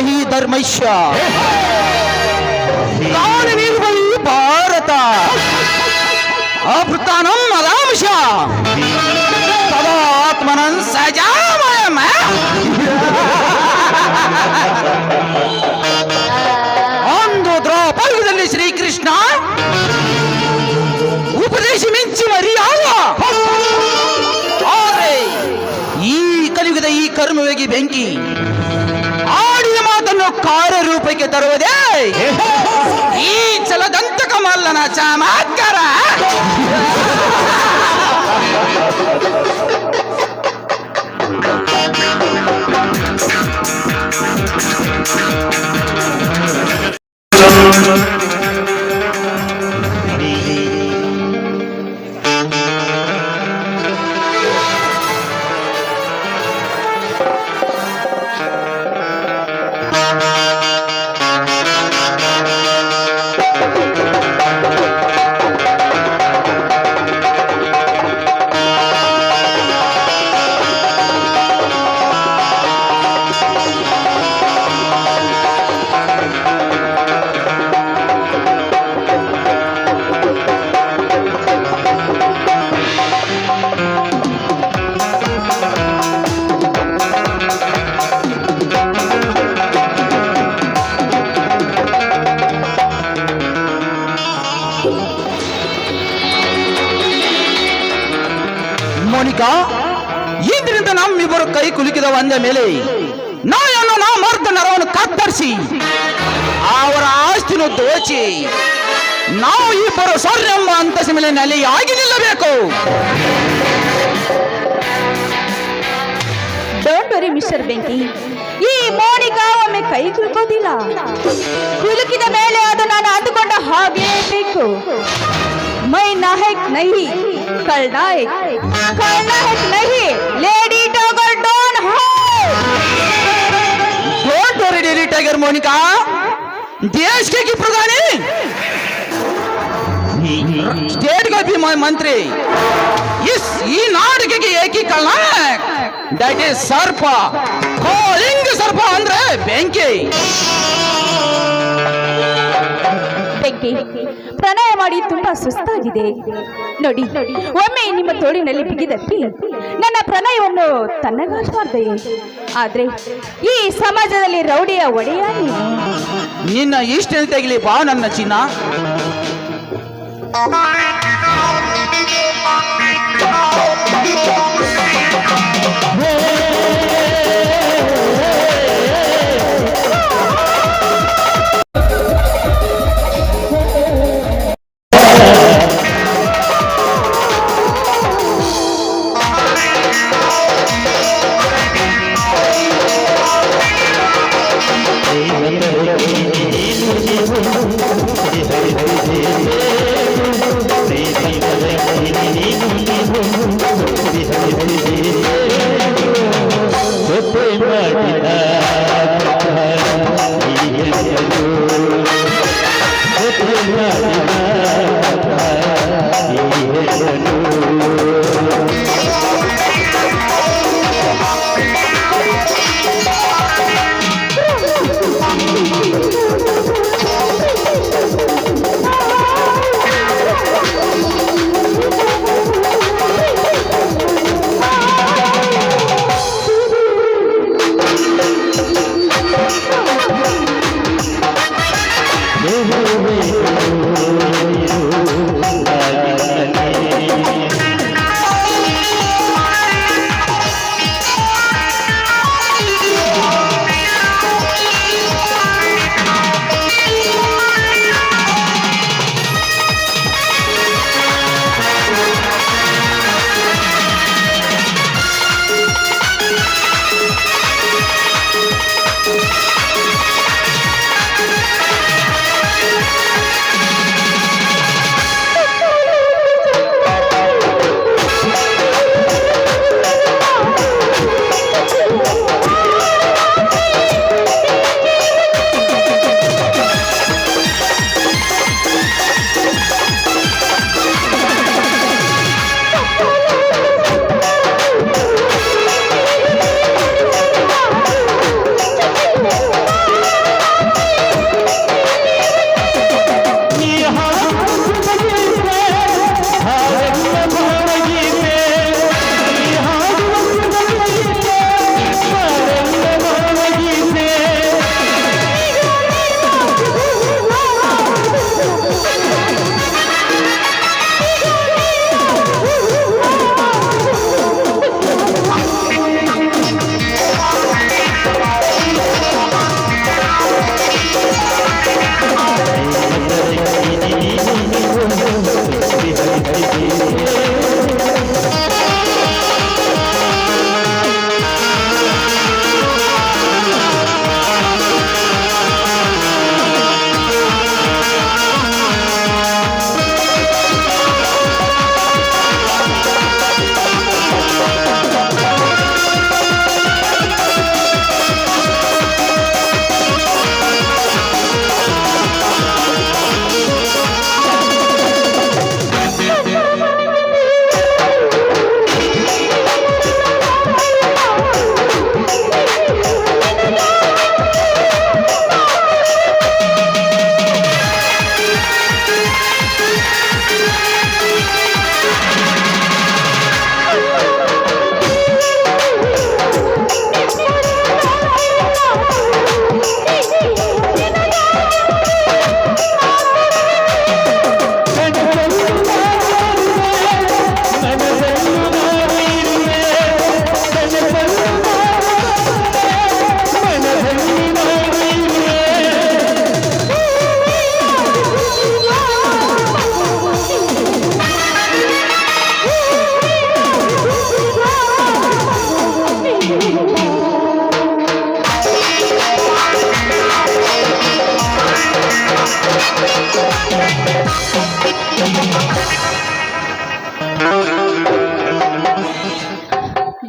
ಹಿ ಧರ್ಮಶ್ಯ ಕಾಲನಿರ್ವಹಿ ಭಾರತ ಅಪೃತಾನಂ ಅದಾಂಶ ತದಾತ್ಮನಂ ಸಜಾಮಯಂ. ಒಂದು ದ್ರೌಪದದಲ್ಲಿ ಶ್ರೀಕೃಷ್ಣ ಉಪದೇಶ ಮಿಂಚಿ ಮರಿಯಾದ. ಆದರೆ ಈ ಕಲಿಯುಗದ ಈ ಕರ್ಮವೇಗಿ ಬೆಂಕಿ ಆಡಿದ ಮಾತನ್ನು ಕಾರ್ಯರೂಪಕ್ಕೆ ತರುವುದೇ ಈ ಚಲದಂತ ಕಮಲ್ಲನ ಚಮತ್ಕಾರ. ಮೋನಿಕಾ, ಇಂದಿನಿಂದ ನಮ್ಮಿಬ್ಬರು ಕೈ ಕುಲುಕಿದ ಒಂದ ಮೇಲೆ ನಾಯನ್ನು ನಾ ಮರ್ದ ನರವನ್ನು ಕತ್ತರಿಸಿ ಅವರ ಆಸ್ತಿನ ದೋಚಿ ನಾವು ಇಬ್ಬರು ಸ್ವರ್ಣ ಎಂಬ ಅಂತಸ್ತಿನ ಮೇಲೆ ನೆಲೆಯಾಗಿ ನಿಲ್ಲಬೇಕು. ಡೋಂಟ್ ವರಿ ಮಿಸ್ಟರ್ ಬೆಂಕಿ, ಈ ಮೋನಿಕಾ ಒಮ್ಮೆ ಕೈ ಕುಲುಕೋದಿಲ್ಲ. ಕುಲುಕಿದ ಮೇಲೆ ಅದು ನಾನು ಅಂದುಕೊಂಡ ಹಾಗೇ ಬೇಕು. ಮೈ ನಾಯಕ್ ನಹಿ ಖಳನಾಯಕ್, ಖಳನಾಯಕ್ ನಹಿ lady tiger don't worry lady tiger Monica, देश के की प्रधानी, स्टेट का भी मंत्री, इस नाटक की एक ही खलनायक, दैट इज सर्प, कॉलिंग सर्प अंद्रे बेंकी. ಬೆಂಕಿ, ಪ್ರಣಯ ಮಾಡಿ ತುಂಬಾ ಸುಸ್ತಾಗಿದೆ. ನೋಡಿ, ಒಮ್ಮೆ ನಿಮ್ಮ ತೋಳಿನಲ್ಲಿ ಬಿಗಿದಪ್ಪಿ ನನ್ನ ಪ್ರಣಯವನ್ನು ತನ್ನಗಾಗಬಾರ್ದೆ. ಆದ್ರೆ ಈ ಸಮಾಜದಲ್ಲಿ ರೌಡಿಯ ಒಡೆಯ ನಿನ್ನ ಇಷ್ಟ ತೆಗಿಲಿ ಬಾ ನನ್ನ ಚಿನ್ನ. Oh,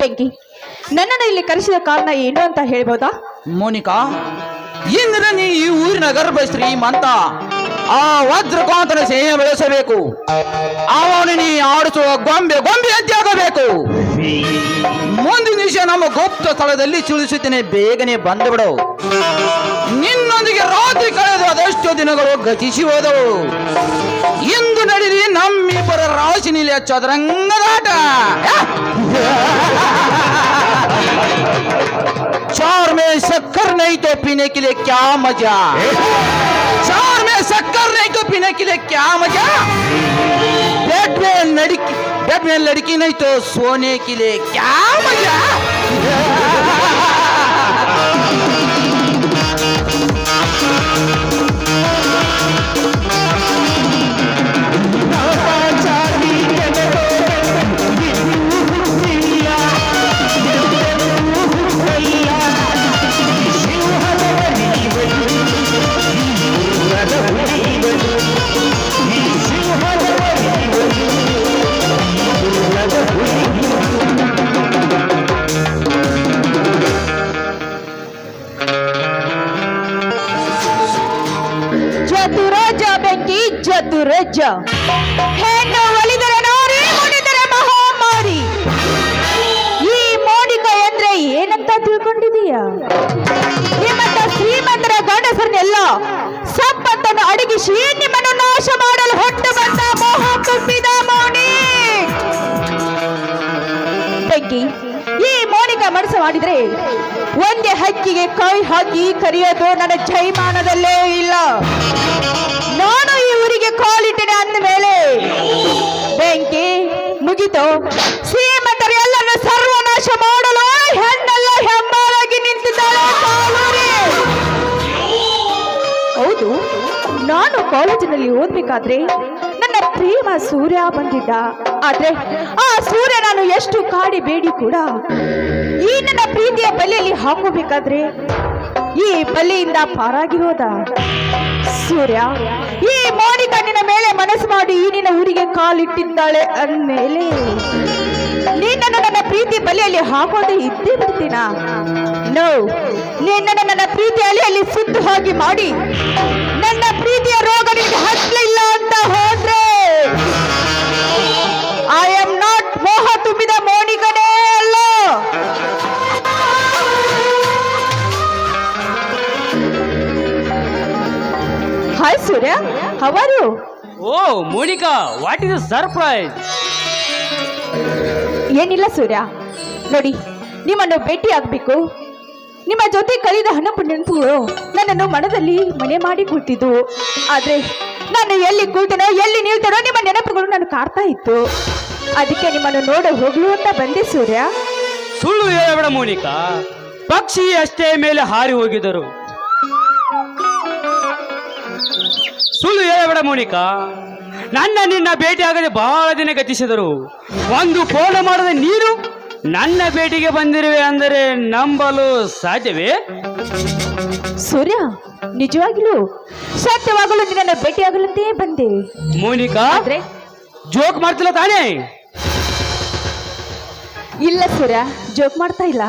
ಬೆಂಕಿ, ನನ್ನನ್ನು ಇಲ್ಲಿ ಕರೆಸಿದ ಕಾರಣ ಏನು ಅಂತ ಹೇಳ್ಬೋದಾ? ಮೋನಿಕಾ, ಇಂದಿನ ನೀ ಈ ಊರಿನ ಗರ್ಭ ಶ್ರೀಮಂತ ಆ ವಜ್ರಕಾಂತನ ಸೇನೆ ಬೆಳೆಸಬೇಕು. ಅವನು ನೀ ಆಡಿಸುವ ಗೊಂಬೆ ಗೊಂಬೆಯಂತೆ ಆಗಬೇಕು. ಮುಂದಿನ ವಿಷಯ ನಮ್ಮ ಗುಪ್ತ ಸ್ಥಳದಲ್ಲಿ ತಿಳಿಸುತ್ತೇನೆ, ಬೇಗನೆ ಬಂದು ಬಿಡು. ನಿನ್ನೊಂದಿಗೆ ರಾತ್ರಿ ಕಳೆದು ಅದೆಷ್ಟೋ ದಿನಗಳು ಗತಿಸಿ ಹೋದವು. ಇಂದು ನಡೀರಿ ನಮ್ಮಿಬ್ಬರ ರಾಶಿ ನಿಲಿಯ ಚದುರಂಗದಾಟ. चार में शक्कर नहीं तो पीने के लिए क्या मजा, चार में शक्कर नहीं तो पीने के लिए क्या मजा, बेड में लड़की नहीं तो सोने के लिए क्या मजा. ಚತುರಜ್ಜ, ಹೆಣ್ಣು ಒಲಿದರೆ ನಾರಿ, ಮುಡಿದರೆ ಮಹಾಮಾರಿ. ಈ ಮೋನಿಕಾ ಅಂದ್ರೆ ಏನಂತ ತಿಳ್ಕೊಂಡಿದೀಯ? ನಿಮ್ಮಂತ ಶ್ರೀಮಂತರ ಗಂಡಸರನ್ನೆಲ್ಲ ಸಂಪತ್ತನ್ನು ಅಡಗಿಸಿ ನಿಮ್ಮನ್ನು ನಾಶ ಮಾಡಲು ಹೊಟ್ಟು ಬಂದ ಮೋಹ ತುಂಬಿದ ಮೋನಿ. ಬೆಂಕಿ, ಈ ಮೋನಿಕಾ ಮನಸ್ಸು ಮಾಡಿದ್ರೆ ಒಂದೇ ಹಕ್ಕಿಗೆ ಕೈ ಹಾಕಿ ಕರೆಯೋದು ನನ್ನ ಜೈಮಾನದಲ್ಲೇ ಇಲ್ಲ. ನಾನು ಈ ಊರಿಗೆ ಕಾಲಿಟ್ಟಿನ ಅಂದ ಮೇಲೆ ಬೆಂಕಿ ಮುಗಿತು. ಶ್ರೀಮಂತರು ಎಲ್ಲರನ್ನು ಸರ್ವನಾಶ ಮಾಡಲು ಹೆಣ್ಣೆಲ್ಲ ಹೆಮ್ಮಾರಾಗಿ ನಿಂತಿದ್ದಾಳೆ. ಹೌದು, ನಾನು ಕಾಲೇಜಿನಲ್ಲಿ ಓದ್ಬೇಕಾದ್ರೆ ನನ್ನ ಪ್ರೇಮ ಸೂರ್ಯ ಬಂದಿದ್ದ. ಆದ್ರೆ ಆ ಸೂರ್ಯ ನಾನು ಎಷ್ಟು ಕಾಡಿ ಬೇಡಿ ಕೂಡ ಈ ನನ್ನ ಪ್ರೀತಿಯ ಬಲೆಯಲ್ಲಿ ಹಾಕೋಬೇಕಾದ್ರೆ ಈ ಬಲೆಯಿಂದ ಪಾರಾಗಿ ಹೋದ. ಸೂರ್ಯ, ಈ ಮೋನಿಕಾ ನಿನ್ನ ಮೇಲೆ ಮನಸ್ಸು ಮಾಡಿ ಈ ನಿನ್ನ ಊರಿಗೆ ಕಾಲಿಟ್ಟಿದ್ದಾಳೆ ಅಂದ್ಮೇಲೆ ನಿನ್ನನ್ನು ನನ್ನ ಪ್ರೀತಿ ಬಲೆಯಲ್ಲಿ ಹಾಕೋದು ಇದ್ದೇ ಬಿಡ್ತೀನ? ನೋ, ನಿನ್ನನ್ನು ನನ್ನ ಪ್ರೀತಿ ಅಲೆಯಲ್ಲಿ ಸುತ್ತು ಹೋಗಿ ಮಾಡಿ ನನ್ನ ಪ್ರೀತಿಯ ರೋಗ ನಿನಗೆ ಹಚ್ಚಲಿಲ್ಲ ಅಂತ ಹೋದ್ರೆ ಐ ಆಮ್ ನಾಟ್ ಮೋಹ ತುಂಬಿದ ಮೋನಿಕನೇ ಅಲ್ಲ. Hi Surya, how are you? Oh, Monica, what is the surprise? ಏನಿಲ್ಲ ಸೂರ್ಯ, ನೋಡಿ, ನಿಮ್ಮನ್ನು ಭೇಟಿ ಆಗ್ಬೇಕು. ನಿಮ್ಮ ಜೊತೆ ಕಳೆದ ಹಣಪು ನೆನಪುಗಳು ನನ್ನನ್ನು ಮನದಲ್ಲಿ ಮನೆ ಮಾಡಿ ಕೂತಿದ್ದು. ಆದ್ರೆ ನಾನು ಎಲ್ಲಿ ಕೂತನೋ ಎಲ್ಲಿ ನಿಲ್ತನೋ ನಿಮ್ಮ ನೆನಪುಗಳು ನಾನು ಕಾಡ್ತಾ ಇತ್ತು. ಅದಕ್ಕೆ ನಿಮ್ಮನ್ನು ನೋಡ ಹೋಗ್ಲು ಅಂತ ಬಂದೆ ಸೂರ್ಯ. ಸುಳ್ಳು ಹೇಳಬೇಡ ಮೋನಿಕಾ, ಪಕ್ಷಿ ಅಷ್ಟೇ ಮೇಲೆ ಹಾರಿ ಹೋಗಿದರು. ಸುಳ್ಳು ಹೇಳಬೇಡ ಮೋನಿಕಾ, ನಿನ್ನ ಭೇಟಿಯಾಗದೆ ಬಹಳ ದಿನ ಗತಿಸಿದರು. ಒಂದು ಫೋನ್ ಮಾಡದೆ ನೀನು ನನ್ನ ಭೇಟಿಗೆ ಬಂದಿರುವೆ ಅಂದರೆ ನಂಬಲು ಸಾಧ್ಯವೇ? ಸೂರ್ಯ, ನಿಜವಾಗಿಲೂ ಸತ್ಯವಾಗಲು ನಿನ್ನನ್ನು ಭೇಟಿಯಾಗಲಂತೆಯೇ ಬಂದೆ. ಮೋನಿಕಾ, ಆದ್ರೆ ಜೋಕ್ ಮಾಡ್ತಿಲ್ಲ ತಾನೇ? ಇಲ್ಲ ಸೂರ್ಯ, ಜೋಕ್ ಮಾಡ್ತಾ ಇಲ್ಲ.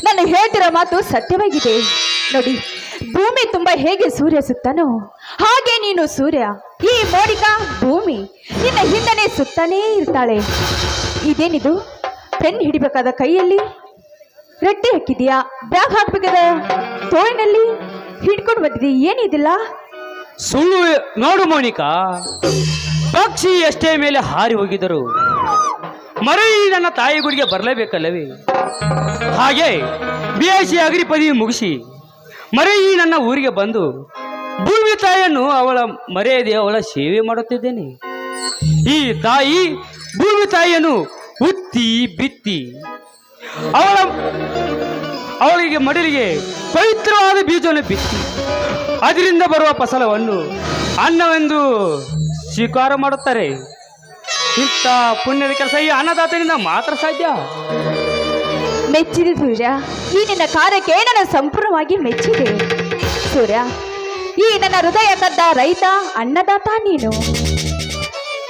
ನಾನು ಹೇಳ್ತಿರೋ ಮಾತು ಸತ್ಯವಾಗಿದೆ. ನೋಡಿ, ಭೂಮಿ ತುಂಬಾ ಹೇಗೆ ಸೂರ್ಯ ಸುತ್ತಾನೋ ಹಾಗೆ ನೀನು ಸೂರ್ಯ. ಈ ಮೋನಿಕಾ ಭೂಮಿ ನಿನ್ನ ಹಿಂದನೆ ಸುತ್ತಾನೇ ಇರ್ತಾಳೆ. ಇದೇನಿದು? ಪೆನ್ ಹಿಡಿಬೇಕಾದ ಕೈಯಲ್ಲಿ ರಟ್ಟಿ ಹಾಕಿದೀಯಾ, ಬ್ಯಾಗ್ ಹಾಕ್ಬೇಕಾದ ತೋಳಿನಲ್ಲಿ ಹಿಡ್ಕೊಂಡು ಬಂದಿದ್ದೀಯ, ಏನಿದಿಲ್ಲ? ಸುಳ್ಳು ನೋಡು ಮೋನಿಕಾ, ಪಕ್ಷಿ ಎಷ್ಟೇ ಮೇಲೆ ಹಾರಿ ಹೋಗಿದರು ಮರಳಿ ನನ್ನ ತಾಯಿ ಗುಡಿಗೆ ಬರಲೇಬೇಕಲ್ಲವೇ? ಹಾಗೆ BSc ಅಗ್ರಿ ಪದವಿ ಮುಗಿಸಿ ಮರಳಿ ನನ್ನ ಊರಿಗೆ ಬಂದು ಭೂಮಿ ತಾಯಿಯನ್ನು ಅವಳ ಮರ್ಯಾದೆ ಅವಳ ಸೇವೆ ಮಾಡುತ್ತಿದ್ದೇನೆ. ಈ ತಾಯಿ ಭೂಮಿ ತಾಯಿಯನ್ನು ಉತ್ತಿ ಬಿತ್ತಿ ಅವಳಿಗೆ ಮಡಿಲಿಗೆ ಪವಿತ್ರವಾದ ಬೀಜವನ್ನು ಬಿತ್ತಿ ಅದರಿಂದ ಬರುವ ಫಸಲವನ್ನು ಅನ್ನವೆಂದು ಸ್ವೀಕಾರ ಮಾಡುತ್ತಾರೆ. ಇಂಥ ಪುಣ್ಯದ ಕೆಲಸ ಈ ಅನ್ನದಾತನಿಂದ ಮಾತ್ರ ಸಾಧ್ಯ. ಮೆಚ್ಚಿದೆ ಸೂರ್ಯ, ಈ ನಿನ್ನ ಕಾರ್ಯಕ್ಕೆ ನಾನು ಸಂಪೂರ್ಣವಾಗಿ ಮೆಚ್ಚಿದೆ. ಸೂರ್ಯ, ಈ ನನ್ನ ಹೃದಯ ಕದ್ದ ರೈತ ಅನ್ನದಾತ ನೀನು.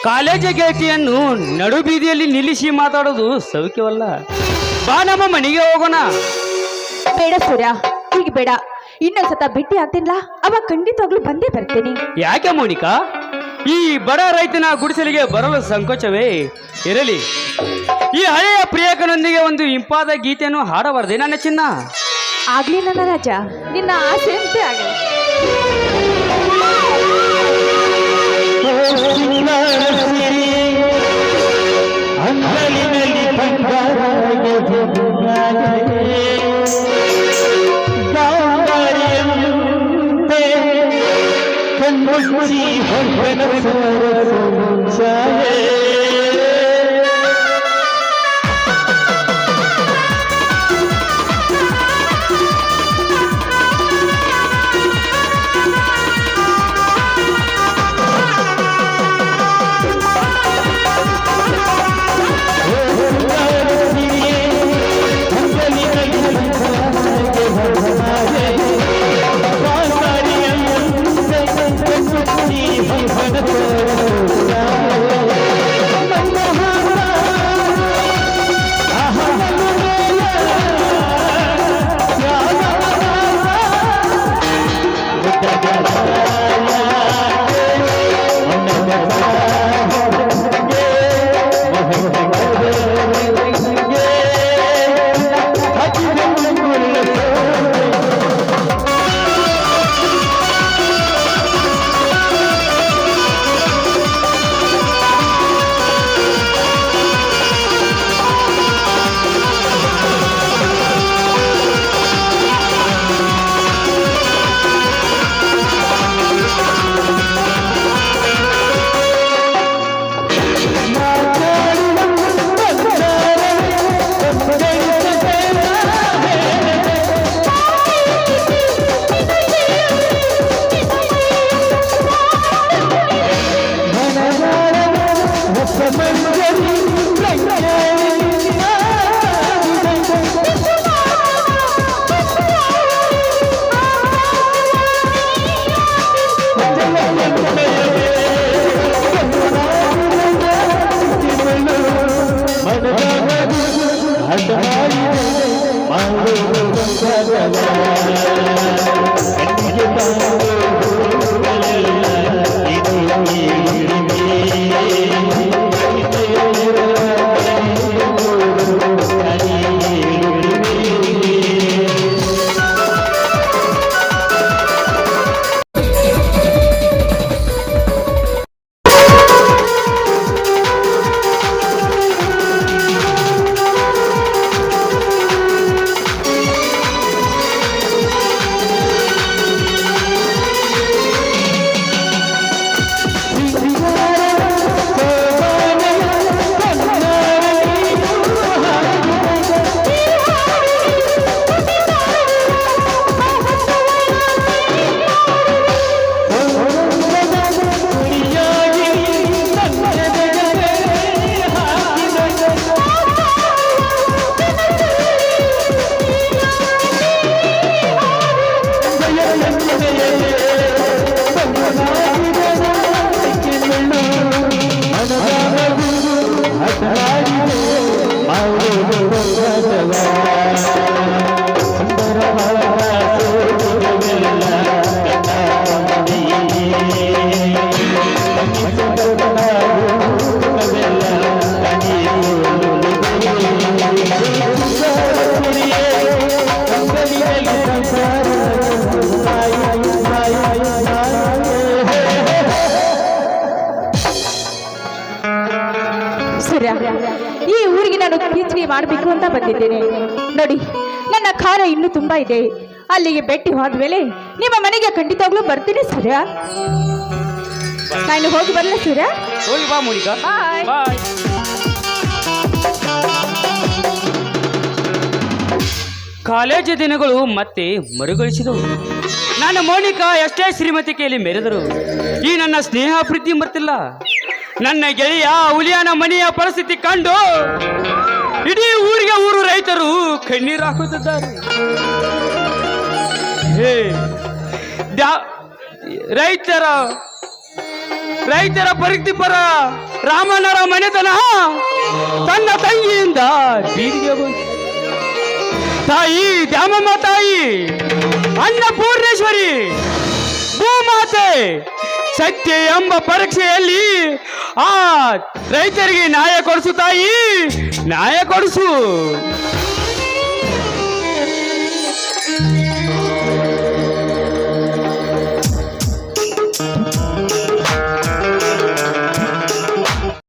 ಕಾಲೇಜ್ ಗೇಟಿಯನ್ನು ನಡು ಬೀದಿಯಲ್ಲಿ ನಿಲ್ಲಿಸಿ ಮಾತಾಡೋದು ಸೌಖ್ಯವಲ್ಲ. ಬಾ ನಮ್ಮ ಮನೆಗೆ ಹೋಗೋಣ. ಬೇಡ ಸೂರ್ಯ, ಈಗ ಬೇಡ. ಇನ್ನೊಂದ್ಸತ ಭೇಟಿ ಆಗ್ತೀನಿಲ್ಲ, ಅವಾಗ ಖಂಡಿತವಾಗ್ಲೂ ಬಂದೇ ಬರ್ತೇನೆ. ಯಾಕೆ ಮೋನಿಕಾ? ಈ ಬಡ ರೈತನ ಗುಡಿಸಲಿಗೆ ಬರಲು ಸಂಕೋಚವೇ ಇರಲಿ. ಈ ಹಳೆಯ ಪ್ರಿಯಕನೊಂದಿಗೆ ಒಂದು ಇಂಪಾದ ಗೀತೆಯನ್ನು ಹಾಡಬಾರದೆ ನನ್ನ ಚಿನ್ನ? ಆಗ್ಲಿ ನನ್ನ ರಾಜ, ನಿನ್ನ ಆಸೆ ಅಂತೆ ಆಗಲಿ. ಸೂರ್ಯ, ಈ ಊರಿಗೆ ನಾನು ಕಿಚಡಿ ಮಾಡಬೇಕು ಅಂತ ಬಂದಿದ್ದೇನೆ. ನೋಡಿ, ನನ್ನ ಖಾರ ಇನ್ನೂ ತುಂಬಾ ಇದೆ. ಅಲ್ಲಿಗೆ ಭೇಟಿ ಹೋದ್ಮೇಲೆ ನಿಮ್ಮ ಮನೆಗೆ ಖಂಡಿತವಾಗ್ಲೂ ಬರ್ತೀನಿ ಸೂರ್ಯ. ನಾನು ಹೋಗಿ ಬರಲ ಸೂರ್ಯ? ಹೋಗಿ ಬಾ ಮೋನಿಕಾ. ಬಾಯ್. ಬಾಯ್. ಕಾಲೇಜು ದಿನಗಳು ಮತ್ತೆ ಮರುಗಳಿಸಿದವು. ನನ್ನ ಮೋನಿಕಾ ಎಷ್ಟೇ ಶ್ರೀಮತಿಕೆಯಲ್ಲಿ ಮೆರೆದರು ಈ ನನ್ನ ಸ್ನೇಹ ಪ್ರೀತಿ ಮರ್ತಿಲ್ಲ. ನನ್ನ ಗೆಳೆಯ ಹುಲಿಯನ ಮನೆಯ ಪರಿಸ್ಥಿತಿ ಕಂಡು ಇಡೀ ಊರಿಗೆ ಊರು ರೈತರು ಕಣ್ಣೀರು ಹಾಕುತ್ತಿದ್ದಾರೆ. ರೈತರ ಪರಿಸ್ಥಿಪರ ರಾಮಣ್ಣರ ಮನೆತನ ತನ್ನ ತಂಗಿಯಿಂದ ಬೀದಿಗೆ ಬಂತು. ತಾಯಿ ದ್ಯಾಮಮ್ಮ ತಾಯಿ, ಅನ್ನಪೂರ್ಣೇಶ್ವರಿ, ಭೂಮಾತೆ ಸತ್ಯ ಎಂಬ ಪರೀಕ್ಷೆಯಲ್ಲಿ ಆ ರೈತರಿಗೆ ನ್ಯಾಯ ಕೊಡಿಸು ತಾಯಿ, ನ್ಯಾಯ ಕೊಡಿಸು.